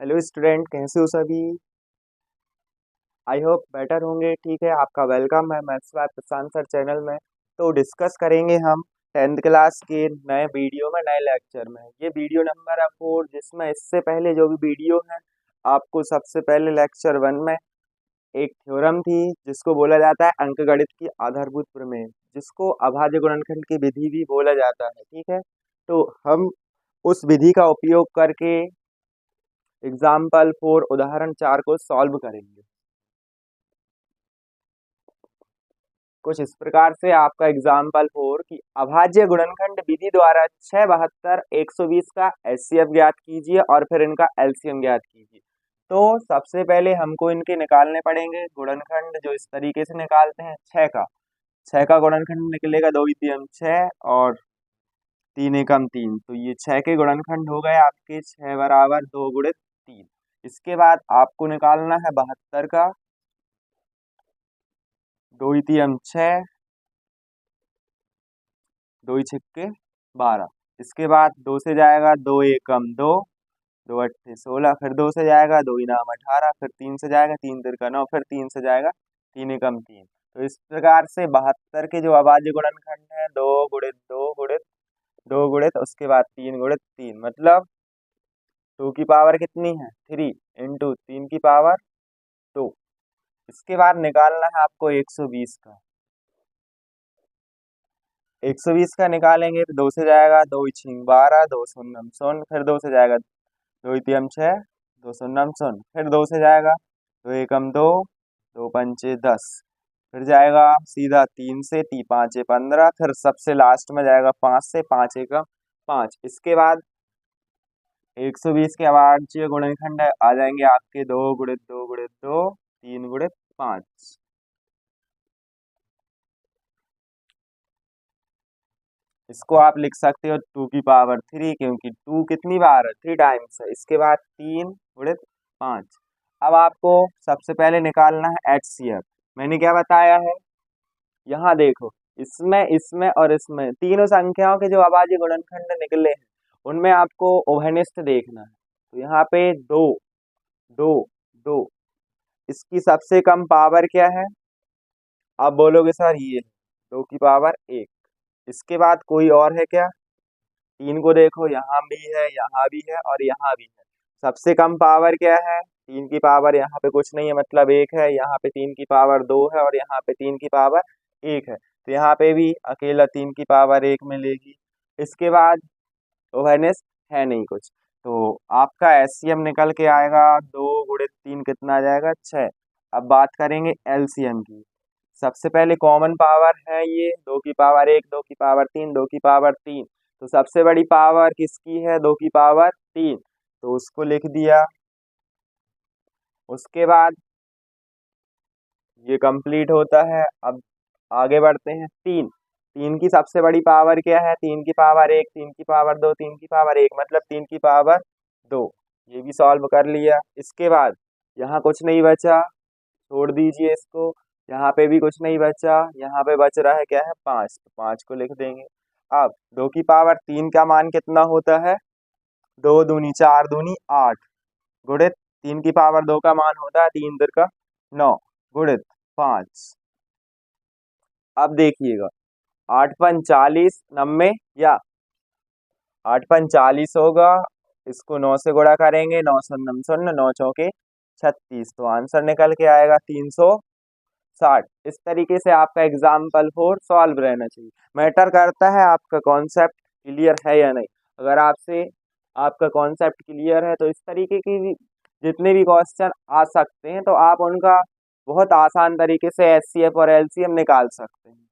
Hello student, कैसे हो सभी। आई होप बेटर होंगे। ठीक है, आपका वेलकम है maths by Prashant sir channel में। तो डिस्कस करेंगे हम 10th क्लास के नए वीडियो में, नए लेक्चर में। ये वीडियो नंबर है 4, जिसमें इससे पहले जो भी वीडियो है आपको सबसे पहले लेक्चर 1 में एक थ्योरम थी जिसको बोला जाता है अंकगणित की आधारभूत प्रमेय, जिसको अभाज्य गुणनखंड की विधि भी बोला जाता है। ठीक है, तो हम उस विधि का उपयोग करके एग्जाम्पल 4 उदाहरण 4 को सॉल्व करेंगे। कुछ इस प्रकार से आपका एग्जाम्पल 4 कि अभाज्य गुणनखंड विधि द्वारा 6, 72, 120 का एचसीएफ ज्ञात कीजिए और फिर इनका एलसीएम ज्ञात कीजिए। तो सबसे पहले हमको इनके निकालने पड़ेंगे गुणनखंड, जो इस तरीके से निकालते हैं। 6 का गुणनखंड निकलेगा 2 3 6 और 3 एकम 3। तो ये 6 के गुणनखंड हो गए आपके 6 बराबर 2 गुणित 3। इसके बाद आपको निकालना है 72 का। 2 3 6, 2 छक्के 12। इसके बाद 2 से जाएगा 2 एकम 2, 2 अट्ठे 16, फिर 2 से जाएगा 2 इनाम 18, फिर 3 से जाएगा 3 तिरका 9, फिर 3 से जाएगा 3 एकम 3। तो इस प्रकार से 72 के जो अभाज्य गुणनखंड है 2 गुणित 2 गुणित 2 गुणित उसके बाद 3 गुणित 3, मतलब 2 की पावर कितनी है 3 इंटू 3 की पावर 2। इसके बाद निकालना है आपको 120 का। 120 का निकालेंगे तो 2 से जाएगा 2 छींग 12, 2 शून्यम शून्य, फिर 2 से जाएगा 2 तियम 6, 2 शून्यम शून्य, फिर 2 से जाएगा 2 एकम 2, 2 पंचे 10, फिर जाएगा सीधा 3 से 3 5 15, फिर सबसे लास्ट में जाएगा 5 से 5 एकम 5। इसके बाद 120 के अभाज्य गुणनखंड आ जाएंगे आपके 2 गुणित 2 गुणित 2, 3 गुणित 5। इसको आप लिख सकते हो 2 की पावर 3, क्योंकि 2 कितनी बार है 3 टाइम्स है। इसके बाद 3 गुणित 5। अब आपको सबसे पहले निकालना है एचसीएफ। मैंने क्या बताया है, यहाँ देखो, इसमें इसमें और इसमें तीनों संख्याओं के जो अभाज्य गुणनखंड निकले हैं उनमें आपको उभयनिष्ठ देखना है। तो यहाँ पे 2 2 2, इसकी सबसे कम पावर क्या है। आप बोलोगे सर ये 2 की पावर 1। इसके बाद कोई और है क्या। 3 को देखो, यहाँ भी है, यहाँ भी है और यहाँ भी है। सबसे कम पावर क्या है 3 की पावर, यहाँ पे कुछ नहीं है मतलब 1 है। यहाँ पे 3 की पावर 2 है और यहाँ पे 3 की पावर 1 है, तो यहाँ पे भी अकेला 3 की पावर 1 मिलेगी। इसके बाद ओवरनेस है नहीं कुछ, तो आपका एचसीएम निकल के आएगा 2 गुणित 3 कितना आ जाएगा 6। अब बात करेंगे एलसीएम की। सबसे पहले कॉमन पावर है ये 2 की पावर 1, 2 की पावर 3, 2 की पावर 3। तो सबसे बड़ी पावर किसकी है 2 की पावर 3, तो उसको लिख दिया। उसके बाद ये कंप्लीट होता है। अब आगे बढ़ते हैं। 3 की सबसे बड़ी पावर क्या है 3 की पावर 1, 3 की पावर 2, 3 की पावर 1, मतलब 3 की पावर 2। ये भी सॉल्व कर लिया। इसके बाद यहाँ कुछ नहीं बचा, छोड़ दीजिए इसको। यहाँ पे भी कुछ नहीं बचा, यहाँ पे बच रहा है क्या है 5, तो 5 को लिख देंगे। अब 2 की पावर 3 का मान कितना होता है 2 दूनी 4 दूनी 8, गुणित 3 की पावर 2 का मान होता है 3 तिरका 9, गुणित 5। अब देखिएगा 8 पन 40 90, या 8 पन 40 होगा। इसको 9 से गुणा करेंगे, 9 शून्य शून्य, 9 चौके 36, तो आंसर निकल के आएगा 360। इस तरीके से आपका एग्जाम्पल 4 सॉल्व रहना चाहिए। मैटर करता है आपका कॉन्सेप्ट क्लियर है या नहीं। अगर आपसे आपका कॉन्सेप्ट क्लियर है तो इस तरीके की जितने भी क्वेश्चन आ सकते हैं तो आप उनका बहुत आसान तरीके से एचसीएफ और एलसीएम निकाल सकते हैं।